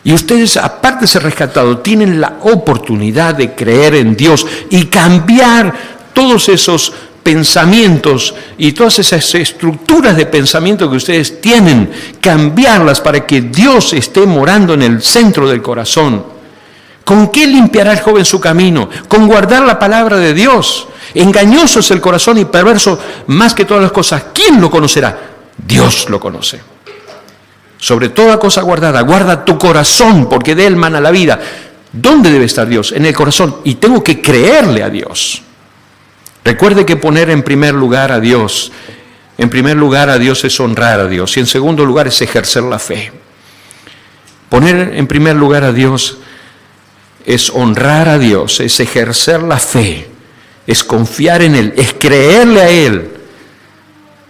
Y ustedes, aparte de ser rescatados, tienen la oportunidad de creer en Dios y cambiar todos esos pensamientos y todas esas estructuras de pensamiento que ustedes tienen, cambiarlas para que Dios esté morando en el centro del corazón. ¿Con qué limpiará el joven su camino? Con guardar la palabra de Dios. Engañoso es el corazón y perverso más que todas las cosas. ¿Quién lo conocerá? Dios lo conoce. Sobre toda cosa guardada, guarda tu corazón, porque de él mana la vida. ¿Dónde debe estar Dios? En el corazón. Y tengo que creerle a Dios. Recuerde que poner en primer lugar a Dios es honrar a Dios. Y en segundo lugar es ejercer la fe. Poner en primer lugar a Dios es honrar a Dios, es ejercer la fe, es confiar en Él, es creerle a Él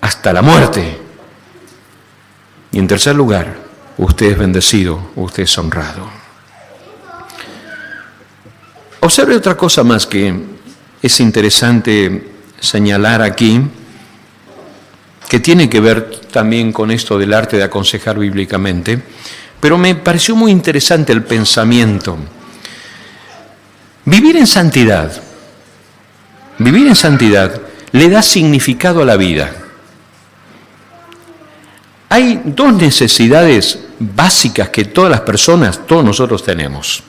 hasta la muerte. Y en tercer lugar, usted es bendecido, usted es honrado. Observe otra cosa más que es interesante señalar aquí, que tiene que ver también con esto del arte de aconsejar bíblicamente, pero me pareció muy interesante el pensamiento. Vivir en santidad le da significado a la vida. Hay dos necesidades básicas que todas las personas, todos nosotros tenemos.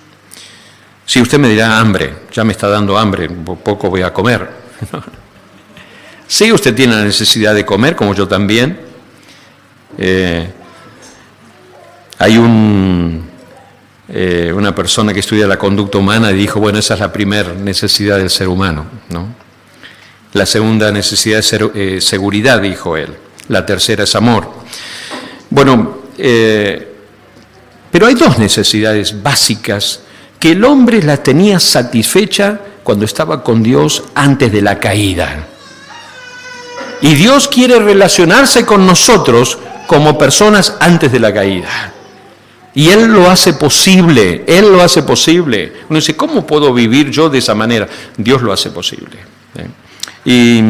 Si usted me dirá hambre, ya me está dando hambre, poco voy a comer. Sí, usted tiene la necesidad de comer, como yo también. Hay una persona que estudia la conducta humana y dijo, bueno, esa es la primera necesidad del ser humano, ¿no? La segunda necesidad es seguridad, dijo él. La tercera es amor. Bueno, pero hay dos necesidades básicas que el hombre las tenía satisfecha cuando estaba con Dios antes de la caída. Y Dios quiere relacionarse con nosotros como personas antes de la caída. Y Él lo hace posible, Él lo hace posible. Uno dice, ¿cómo puedo vivir yo de esa manera? Dios lo hace posible. Y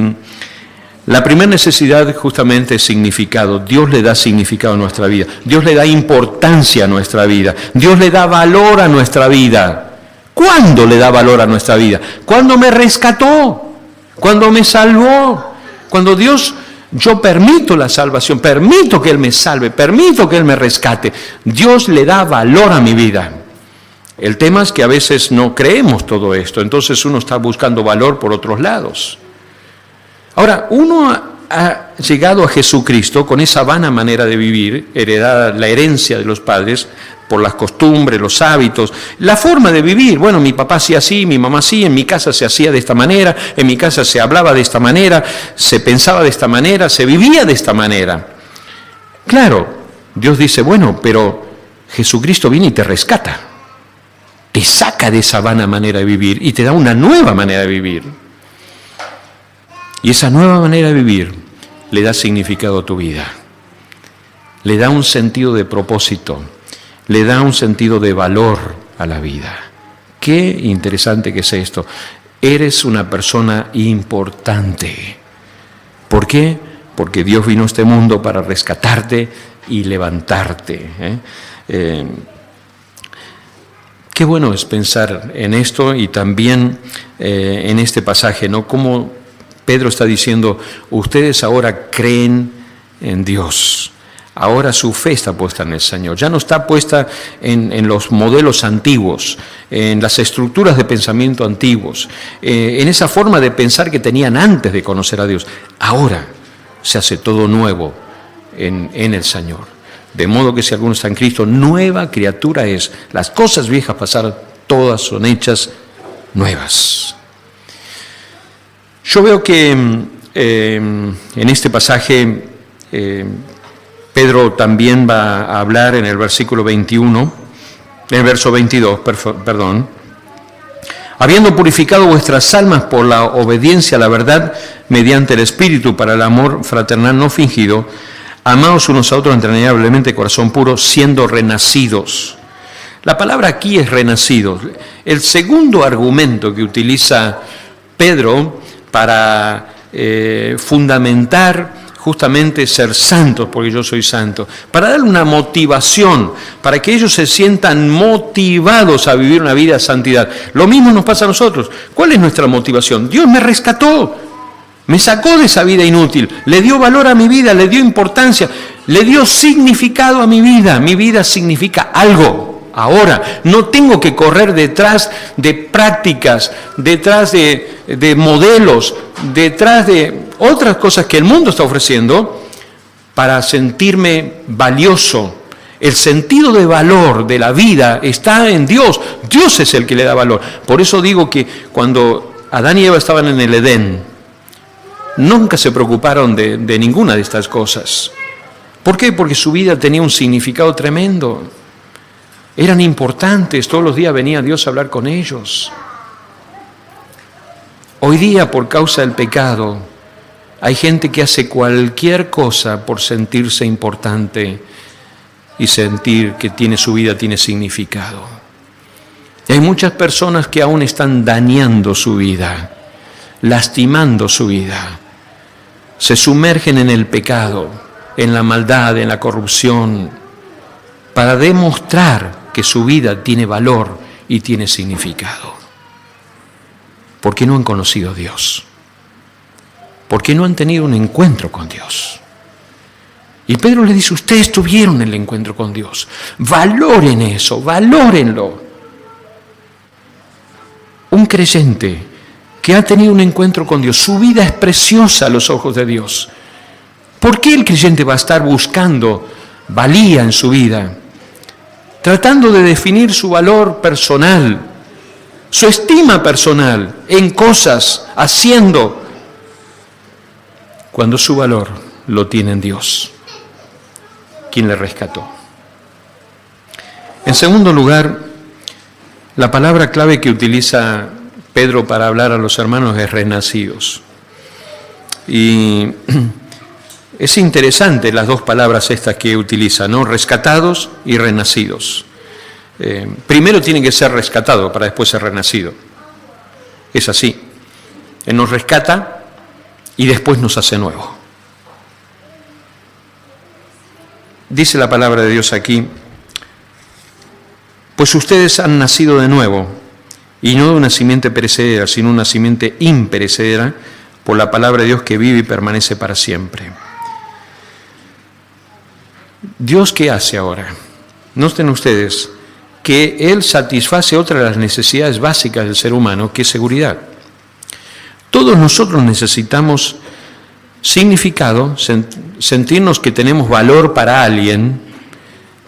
la primera necesidad justamente es significado. Dios le da significado a nuestra vida. Dios le da importancia a nuestra vida. Dios le da valor a nuestra vida. ¿Cuándo le da valor a nuestra vida? Cuando me rescató, cuando me salvó, cuando Dios... Yo permito la salvación, permito que Él me salve, permito que Él me rescate. Dios le da valor a mi vida. El tema es que a veces no creemos todo esto, entonces uno está buscando valor por otros lados. Ahora, uno ha llegado a Jesucristo con esa vana manera de vivir, heredada la herencia de los padres, por las costumbres, los hábitos, la forma de vivir. Bueno, mi papá hacía así, mi mamá así, en mi casa se hacía de esta manera, en mi casa se hablaba de esta manera, se pensaba de esta manera, se vivía de esta manera. Claro, Dios dice, bueno, pero Jesucristo viene y te rescata, te saca de esa vana manera de vivir y te da una nueva manera de vivir. Y esa nueva manera de vivir le da significado a tu vida, le da un sentido de propósito, le da un sentido de valor a la vida. Qué interesante que es esto. Eres una persona importante. ¿Por qué? Porque Dios vino a este mundo para rescatarte y levantarte. Qué bueno es pensar en esto y también en este pasaje, ¿no? Como Pedro está diciendo, ustedes ahora creen en Dios. Ahora su fe está puesta en el Señor. Ya no está puesta en los modelos antiguos, en las estructuras de pensamiento antiguos, en esa forma de pensar que tenían antes de conocer a Dios. Ahora se hace todo nuevo en el Señor. De modo que si alguno está en Cristo, nueva criatura es. Las cosas viejas pasaron, todas son hechas nuevas. Yo veo que en este pasaje Pedro también va a hablar en el versículo 21, en el verso 22, perdón. Habiendo purificado vuestras almas por la obediencia a la verdad mediante el Espíritu para el amor fraternal no fingido, amaos unos a otros entrañablemente, corazón puro, siendo renacidos. La palabra aquí es renacidos. El segundo argumento que utiliza Pedro para fundamentar justamente ser santos porque yo soy santo, para darle una motivación, para que ellos se sientan motivados a vivir una vida de santidad. Lo mismo nos pasa a nosotros. ¿Cuál es nuestra motivación? Dios me rescató, me sacó de esa vida inútil, le dio valor a mi vida, le dio importancia, le dio significado a mi vida significa algo. Ahora, no tengo que correr detrás de prácticas, detrás de modelos, detrás de otras cosas que el mundo está ofreciendo para sentirme valioso. El sentido de valor de la vida está en Dios. Dios es el que le da valor. Por eso digo que cuando Adán y Eva estaban en el Edén, nunca se preocuparon de ninguna de estas cosas. ¿Por qué? Porque su vida tenía un significado tremendo. Eran importantes, todos los días venía Dios a hablar con ellos. Hoy día, por causa del pecado, hay gente que hace cualquier cosa por sentirse importante y sentir que su vida tiene significado. Y hay muchas personas que aún están dañando su vida, lastimando su vida. Se sumergen en el pecado, en la maldad, en la corrupción, para demostrar que su vida tiene valor y tiene significado. ¿Por qué no han conocido a Dios? ¿Por qué no han tenido un encuentro con Dios? Y Pedro le dice, ustedes tuvieron el encuentro con Dios. Valoren eso, valórenlo. Un creyente que ha tenido un encuentro con Dios, su vida es preciosa a los ojos de Dios. ¿Por qué el creyente va a estar buscando valía en su vida? Tratando de definir su valor personal, su estima personal en cosas, haciendo, cuando su valor lo tiene en Dios, quien le rescató. En segundo lugar, la palabra clave que utiliza Pedro para hablar a los hermanos es renacidos. Y es interesante las dos palabras estas que utiliza, ¿no? Rescatados y renacidos. Primero tiene que ser rescatado para después ser renacido. Es así. Él nos rescata y después nos hace nuevo. Dice la palabra de Dios aquí, pues ustedes han nacido de nuevo, y no de una simiente perecedera, sino una simiente imperecedera, por la palabra de Dios que vive y permanece para siempre. ¿Dios qué hace ahora? Noten ustedes que Él satisface otra de las necesidades básicas del ser humano, que es seguridad. Todos nosotros necesitamos significado, sentirnos que tenemos valor para alguien,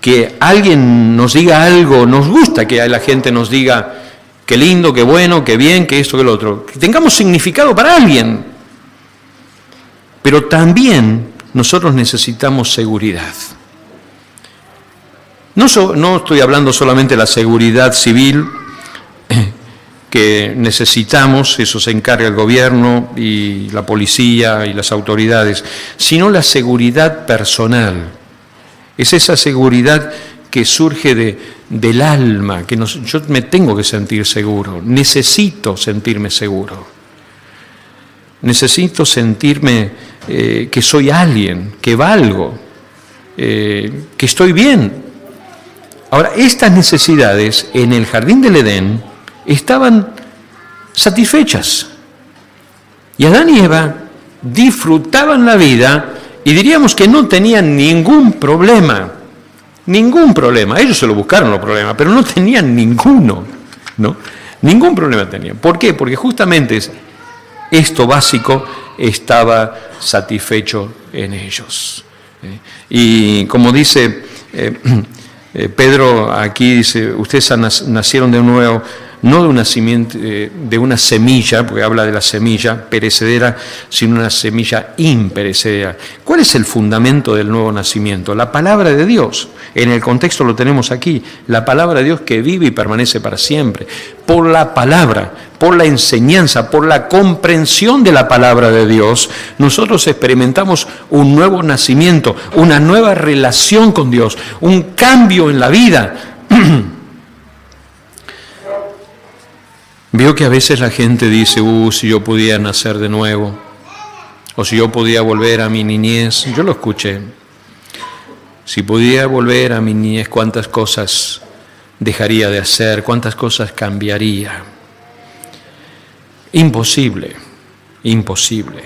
que alguien nos diga algo, nos gusta que la gente nos diga qué lindo, qué bueno, qué bien, qué esto, qué lo otro, que tengamos significado para alguien. Pero también nosotros necesitamos seguridad. No estoy hablando solamente de la seguridad civil que necesitamos, eso se encarga el gobierno y la policía y las autoridades, sino la seguridad personal. Es esa seguridad que surge del alma, que yo me tengo que sentir seguro, necesito sentirme seguro. Necesito sentirme que soy alguien, que valgo, que estoy bien. Ahora, estas necesidades en el jardín del Edén estaban satisfechas. Y Adán y Eva disfrutaban la vida y diríamos que no tenían ningún problema. Ningún problema. Ellos se lo buscaron los problemas, pero no tenían ninguno, ¿no? Ningún problema tenían. ¿Por qué? Porque justamente esto básico estaba satisfecho en ellos. Y como dice Pedro aquí, dice, ustedes nacieron de nuevo, no de una simiente, de una semilla, porque habla de la semilla perecedera, sino una semilla imperecedera. ¿Cuál es el fundamento del nuevo nacimiento? La palabra de Dios. En el contexto lo tenemos aquí, la palabra de Dios que vive y permanece para siempre. Por la palabra, por la enseñanza, por la comprensión de la palabra de Dios, nosotros experimentamos un nuevo nacimiento, una nueva relación con Dios, un cambio en la vida. Veo que a veces la gente dice, si yo pudiera nacer de nuevo, O si yo podía volver a mi niñez, yo lo escuché. Si pudiera volver a mi niñez, cuántas cosas dejaría de hacer, cuántas cosas cambiaría. Imposible, imposible.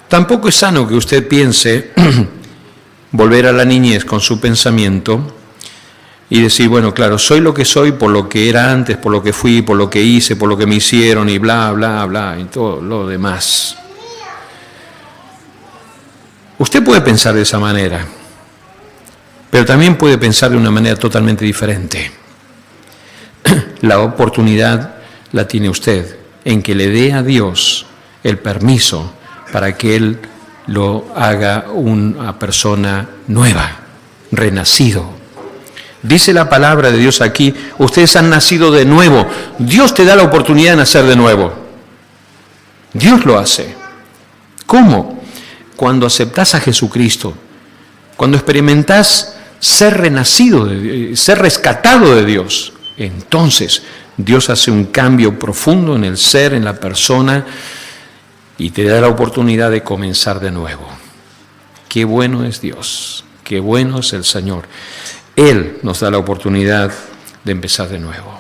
Tampoco es sano que usted piense volver a la niñez con su pensamiento y decir, bueno, claro, soy lo que soy por lo que era antes, por lo que fui, por lo que hice, por lo que me hicieron y bla, bla, bla, y todo lo demás. Usted puede pensar de esa manera, pero también puede pensar de una manera totalmente diferente. La oportunidad la tiene usted en que le dé a Dios el permiso para que Él lo haga una persona nueva, renacido. Dice la palabra de Dios aquí, ustedes han nacido de nuevo. Dios te da la oportunidad de nacer de nuevo. Dios lo hace. ¿Cómo? Cuando aceptás a Jesucristo, cuando experimentás ser renacido, ser rescatado de Dios, entonces Dios hace un cambio profundo en el ser, en la persona, y te da la oportunidad de comenzar de nuevo. Qué bueno es Dios, qué bueno es el Señor. Él nos da la oportunidad de empezar de nuevo.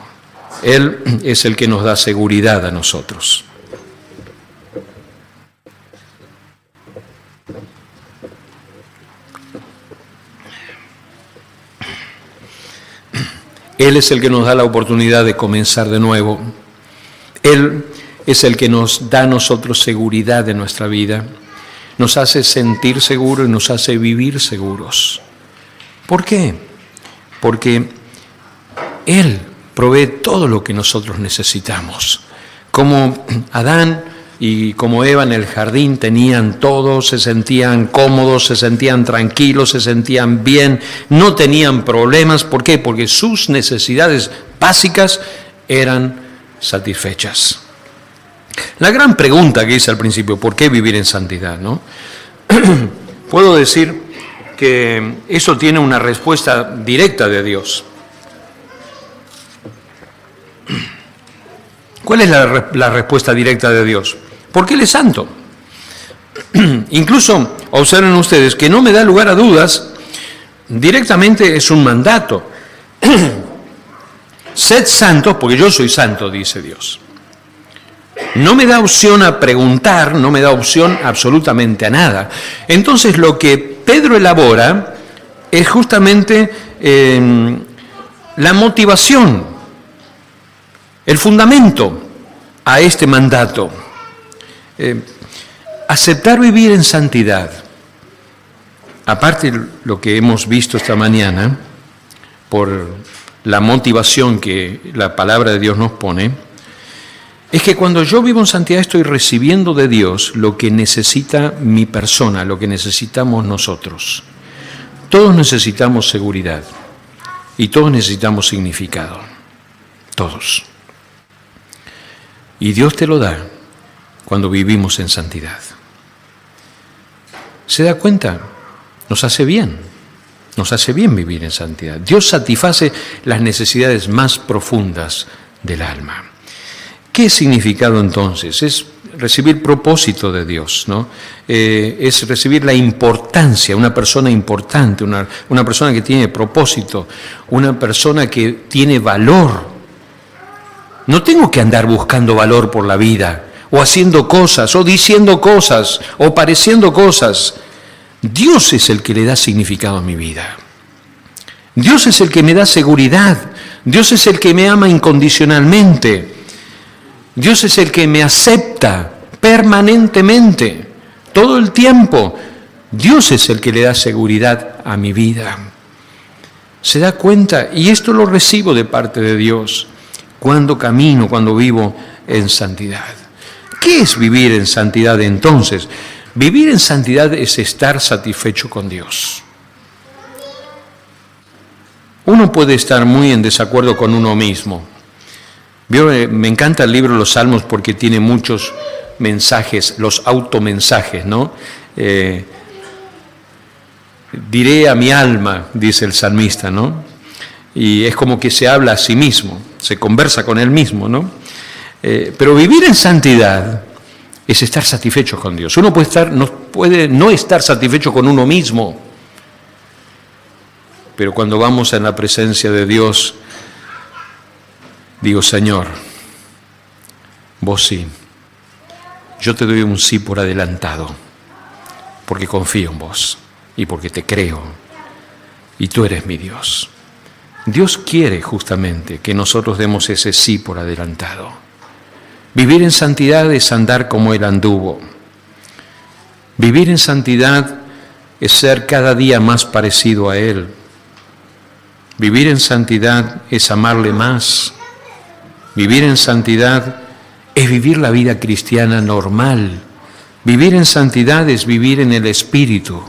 Él es el que nos da seguridad a nosotros. Él es el que nos da la oportunidad de comenzar de nuevo. Él es el que nos da a nosotros seguridad de nuestra vida. Nos hace sentir seguros y nos hace vivir seguros. ¿Por qué? Porque Él provee todo lo que nosotros necesitamos. Como Adán y como Eva en el jardín tenían todo, se sentían cómodos, se sentían tranquilos, se sentían bien, no tenían problemas. ¿Por qué? Porque sus necesidades básicas eran satisfechas. La gran pregunta que hice al principio, ¿por qué vivir en santidad, no? Puedo decir que eso tiene una respuesta directa de Dios. ¿Cuál es la respuesta directa de Dios? Porque Él es santo. Incluso observen ustedes que no me da lugar a dudas, directamente es un mandato. Sed santos porque yo soy santo, dice Dios. No me da opción a preguntar, no me da opción absolutamente a nada. Entonces lo que Pedro elabora es justamente la motivación, el fundamento a este mandato. Aceptar vivir en santidad, aparte de lo que hemos visto esta mañana, por la motivación que la palabra de Dios nos pone, es que cuando yo vivo en santidad estoy recibiendo de Dios lo que necesita mi persona, lo que necesitamos nosotros. Todos necesitamos seguridad y todos necesitamos significado, todos. Y Dios te lo da cuando vivimos en santidad. ¿Se da cuenta? Nos hace bien vivir en santidad. Dios satisface las necesidades más profundas del alma. ¿Qué significado entonces? Es recibir propósito de Dios, ¿no? Es recibir la importancia, una persona importante, una persona que tiene propósito, una persona que tiene valor. No tengo que andar buscando valor por la vida, o haciendo cosas, o diciendo cosas, o pareciendo cosas. Dios es el que le da significado a mi vida. Dios es el que me da seguridad. Dios es el que me ama incondicionalmente. Dios es el que me acepta permanentemente, todo el tiempo. Dios es el que le da seguridad a mi vida. ¿Se da cuenta? Y esto lo recibo de parte de Dios cuando camino, cuando vivo en santidad. ¿Qué es vivir en santidad entonces? Vivir en santidad es estar satisfecho con Dios. Uno puede estar muy en desacuerdo con uno mismo. Me encanta el libro Los Salmos porque tiene muchos mensajes, los automensajes, ¿no? Diré a mi alma, dice el salmista, ¿no? Y es como que se habla a sí mismo, se conversa con él mismo, ¿no? Pero vivir en santidad es estar satisfecho con Dios. Uno puede no estar satisfecho con uno mismo, pero cuando vamos en la presencia de Dios, digo, Señor, vos sí, yo te doy un sí por adelantado, porque confío en vos y porque te creo, y tú eres mi Dios. Dios quiere justamente que nosotros demos ese sí por adelantado. Vivir en santidad es andar como Él anduvo. Vivir en santidad es ser cada día más parecido a Él. Vivir en santidad es amarle más. Vivir en santidad es vivir la vida cristiana normal. Vivir en santidad es vivir en el Espíritu.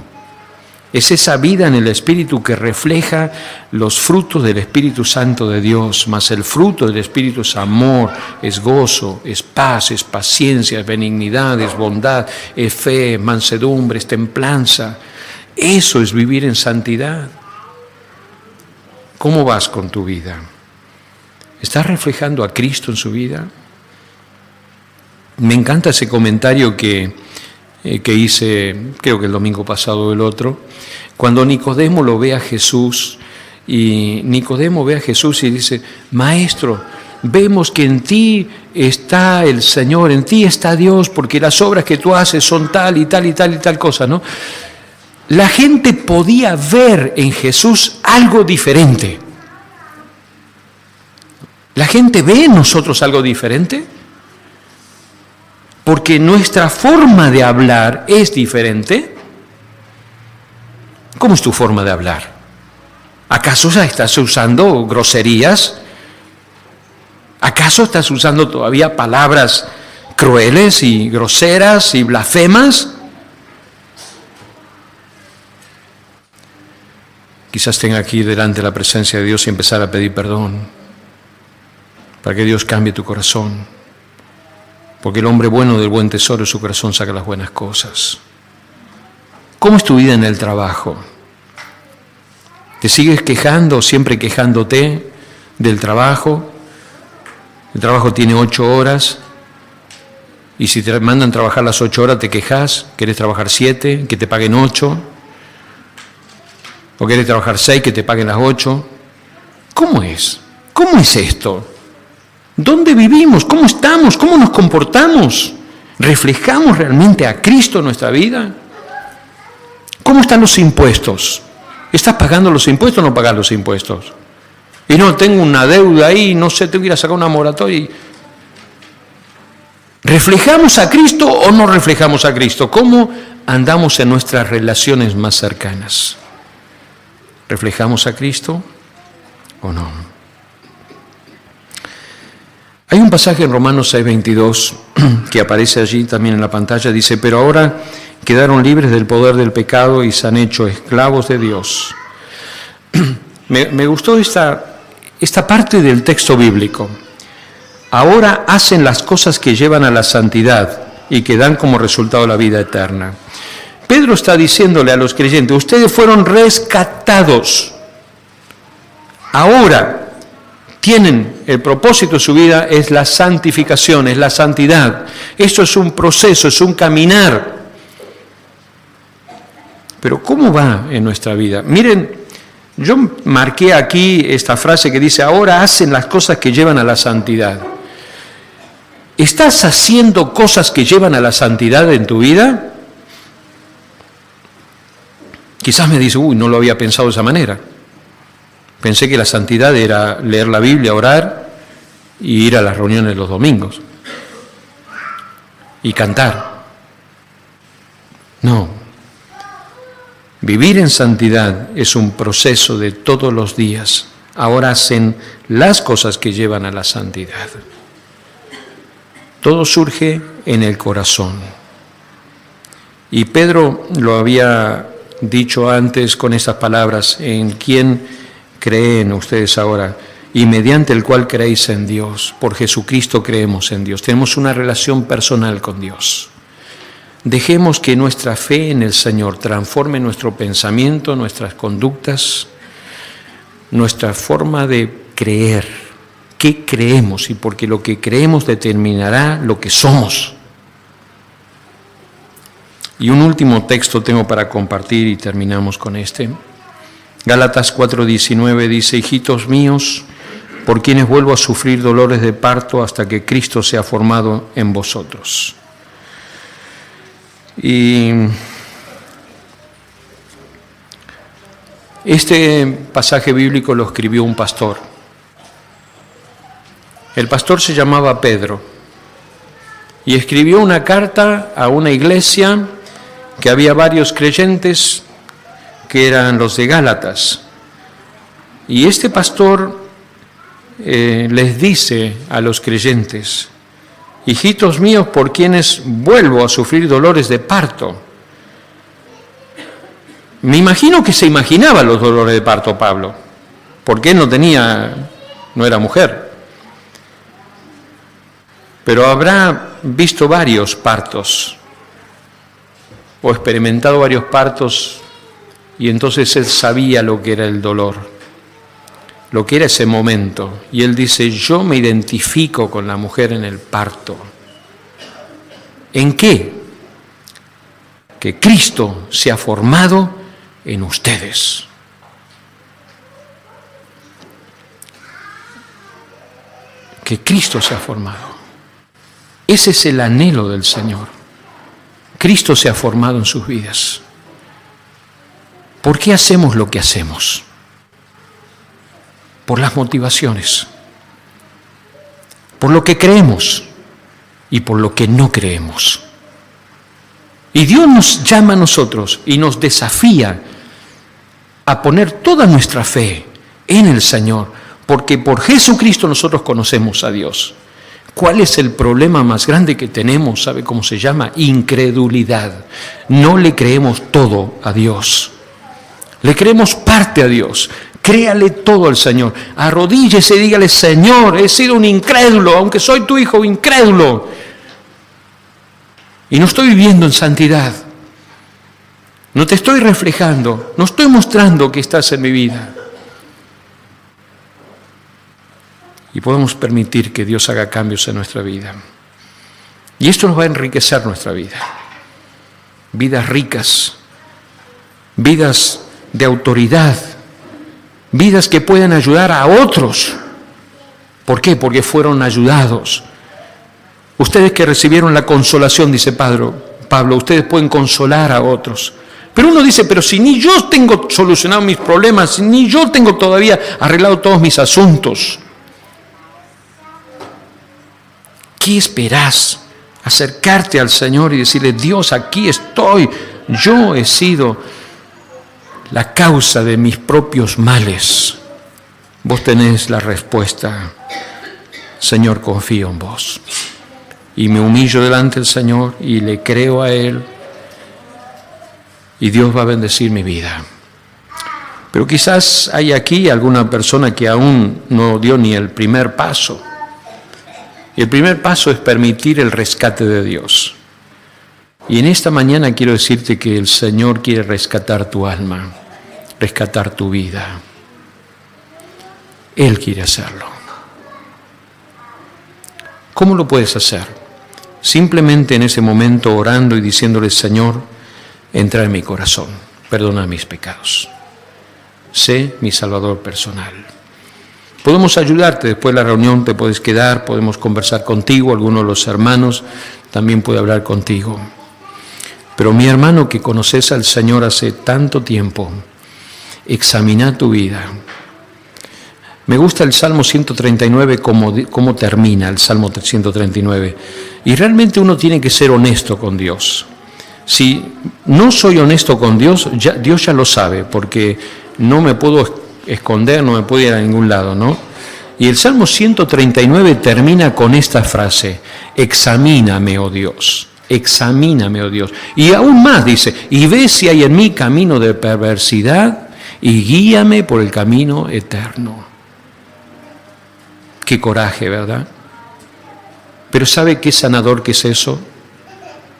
Es esa vida en el Espíritu que refleja los frutos del Espíritu Santo de Dios, mas el fruto del Espíritu es amor, es gozo, es paz, es paciencia, es benignidad, es bondad, es fe, es mansedumbre, es templanza. Eso es vivir en santidad. ¿Cómo vas con tu vida? ¿Estás reflejando a Cristo en su vida? Me encanta ese comentario que hice, creo que el domingo pasado o el otro, cuando Nicodemo lo ve a Jesús, y Nicodemo ve a Jesús y dice, Maestro, vemos que en ti está el Señor, en ti está Dios, porque las obras que tú haces son tal y tal y tal y tal cosa, ¿no? La gente podía ver en Jesús algo diferente. ¿La gente ve en nosotros algo diferente? Porque nuestra forma de hablar es diferente. ¿Cómo es tu forma de hablar? ¿Acaso ya estás usando groserías? ¿Acaso estás usando todavía palabras crueles y groseras y blasfemas? Quizás tenga aquí delante de la presencia de Dios y empezar a pedir perdón para que Dios cambie tu corazón. Porque el hombre bueno del buen tesoro de su corazón saca las buenas cosas. ¿Cómo es tu vida en el trabajo? ¿Te sigues quejando, siempre quejándote del trabajo? El trabajo tiene 8 horas y si te mandan trabajar las 8 horas te quejas, querés trabajar 7, que te paguen 8, o querés trabajar 6, que te paguen las 8. ¿Cómo es? ¿Cómo es esto? ¿Dónde vivimos? ¿Cómo estamos? ¿Cómo nos comportamos? ¿Reflejamos realmente a Cristo en nuestra vida? ¿Cómo están los impuestos? ¿Estás pagando los impuestos o no pagas los impuestos? Y no, tengo una deuda ahí, no sé, tengo que ir a sacar una moratoria. ¿Reflejamos a Cristo o no reflejamos a Cristo? ¿Cómo andamos en nuestras relaciones más cercanas? ¿Reflejamos a Cristo o no? Hay un pasaje en Romanos 6:22 que aparece allí también en la pantalla, dice, pero ahora quedaron libres del poder del pecado y se han hecho esclavos de Dios. Me gustó esta parte del texto bíblico. Ahora hacen las cosas que llevan a la santidad y que dan como resultado la vida eterna. Pedro está diciéndole a los creyentes, ustedes fueron rescatados. Ahora tienen el propósito de su vida, es la santificación, es la santidad. Esto es un proceso, es un caminar. Pero ¿cómo va en nuestra vida? Miren, yo marqué aquí esta frase que dice, ahora hacen las cosas que llevan a la santidad. ¿Estás haciendo cosas que llevan a la santidad en tu vida? Quizás me dice, no lo había pensado de esa manera. Pensé que la santidad era leer la Biblia, orar y ir a las reuniones los domingos y cantar. No. Vivir en santidad es un proceso de todos los días. Ahora hacen las cosas que llevan a la santidad. Todo surge en el corazón. Y Pedro lo había dicho antes con estas palabras, en quien creen ustedes ahora, y mediante el cual creéis en Dios. Por Jesucristo creemos en Dios. Tenemos una relación personal con Dios. Dejemos que nuestra fe en el Señor transforme nuestro pensamiento, nuestras conductas, nuestra forma de creer. ¿Qué creemos? Y porque lo que creemos determinará lo que somos. Y un último texto tengo para compartir y terminamos con este. Gálatas 4:19 dice: hijitos míos, por quienes vuelvo a sufrir dolores de parto hasta que Cristo sea formado en vosotros. Y este pasaje bíblico lo escribió un pastor. El pastor se llamaba Pedro y escribió una carta a una iglesia que había varios creyentes que eran los de Gálatas. Y este pastor les dice a los creyentes: hijitos míos, por quienes vuelvo a sufrir dolores de parto. Me imagino que se imaginaba los dolores de parto Pablo, porque él no era mujer. Pero habrá visto varios partos, o experimentado varios partos, y entonces él sabía lo que era el dolor, lo que era ese momento. Y él dice: yo me identifico con la mujer en el parto. ¿En qué? Que Cristo se ha formado en ustedes. Que Cristo se ha formado. Ese es el anhelo del Señor. Cristo se ha formado en sus vidas. ¿Por qué hacemos lo que hacemos? Por las motivaciones, por lo que creemos y por lo que no creemos. Y Dios nos llama a nosotros y nos desafía a poner toda nuestra fe en el Señor, porque por Jesucristo nosotros conocemos a Dios. ¿Cuál es el problema más grande que tenemos? ¿Sabe cómo se llama? Incredulidad. No le creemos todo a Dios. Le creemos parte a Dios. Créale todo al Señor. Arrodíllese y dígale: Señor, he sido un incrédulo, aunque soy tu hijo, incrédulo. Y no estoy viviendo en santidad. No te estoy reflejando. No estoy mostrando que estás en mi vida. Y podemos permitir que Dios haga cambios en nuestra vida. Y esto nos va a enriquecer nuestra vida. Vidas ricas, vidas de autoridad, vidas que pueden ayudar a otros. ¿Por qué? Porque fueron ayudados. Ustedes que recibieron la consolación, dice Pablo, ustedes pueden consolar a otros. Pero uno dice: pero si ni yo tengo solucionado mis problemas, ni yo tengo todavía arreglado todos mis asuntos, ¿qué esperás? Acercarte al Señor y decirle: Dios, aquí estoy. Yo he sido la causa de mis propios males. Vos tenés la respuesta. Señor, confío en vos. Y me humillo delante del Señor y le creo a Él. Y Dios va a bendecir mi vida. Pero quizás hay aquí alguna persona que aún no dio ni el primer paso. Y el primer paso es permitir el rescate de Dios. Y en esta mañana quiero decirte que el Señor quiere rescatar tu alma, rescatar tu vida. Él quiere hacerlo. ¿Cómo lo puedes hacer? Simplemente en ese momento orando y diciéndole: Señor, entra en mi corazón, perdona mis pecados. Sé mi Salvador personal. Podemos ayudarte, después de la reunión te puedes quedar, podemos conversar contigo, alguno de los hermanos también puede hablar contigo. Pero mi hermano que conoces al Señor hace tanto tiempo, examina tu vida. Me gusta el Salmo 139, cómo termina el Salmo 139. Y realmente uno tiene que ser honesto con Dios. Si no soy honesto con Dios, Dios ya lo sabe, porque no me puedo esconder, no me puedo ir a ningún lado, ¿no? Y el Salmo 139 termina con esta frase: examíname, oh Dios, examíname, oh Dios. Y aún más dice: y ve si hay en mí camino de perversidad y guíame por el camino eterno. Qué coraje, ¿verdad? Pero ¿sabe qué sanador que es eso?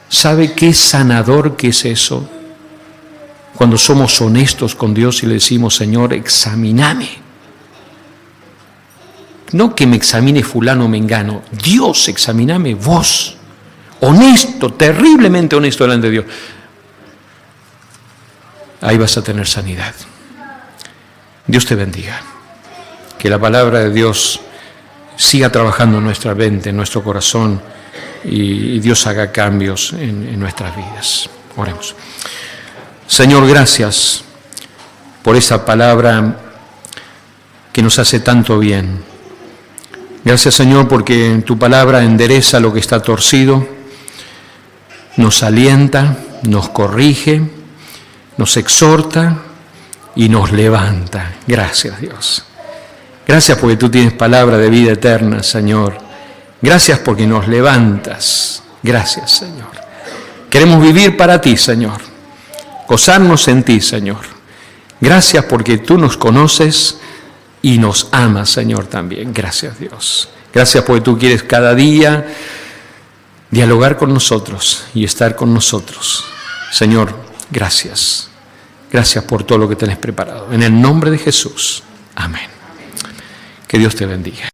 ¿Sabe qué sanador que es eso? Cuando somos honestos con Dios y le decimos: Señor, examíname. No que me examine fulano o mengano. Dios, examíname vos. Honesto, terriblemente honesto delante de Dios. ahí vas a tener sanidad. Dios te bendiga. Que la palabra de Dios siga trabajando en nuestra mente, en nuestro corazón, y Dios haga cambios en nuestras vidas. Oremos. Señor, gracias por esa palabra que nos hace tanto bien. Gracias, Señor, porque tu palabra endereza lo que está torcido, nos alienta, nos corrige, nos exhorta y nos levanta. Gracias, Dios. Gracias porque tú tienes palabra de vida eterna, Señor. Gracias porque nos levantas. Gracias, Señor. Queremos vivir para ti, Señor. Gozarnos en ti, Señor. Gracias porque tú nos conoces y nos amas, Señor, también. Gracias, Dios. Gracias porque tú quieres cada día dialogar con nosotros y estar con nosotros. Señor, gracias. Gracias por todo lo que tenés preparado. En el nombre de Jesús. Amén. Que Dios te bendiga.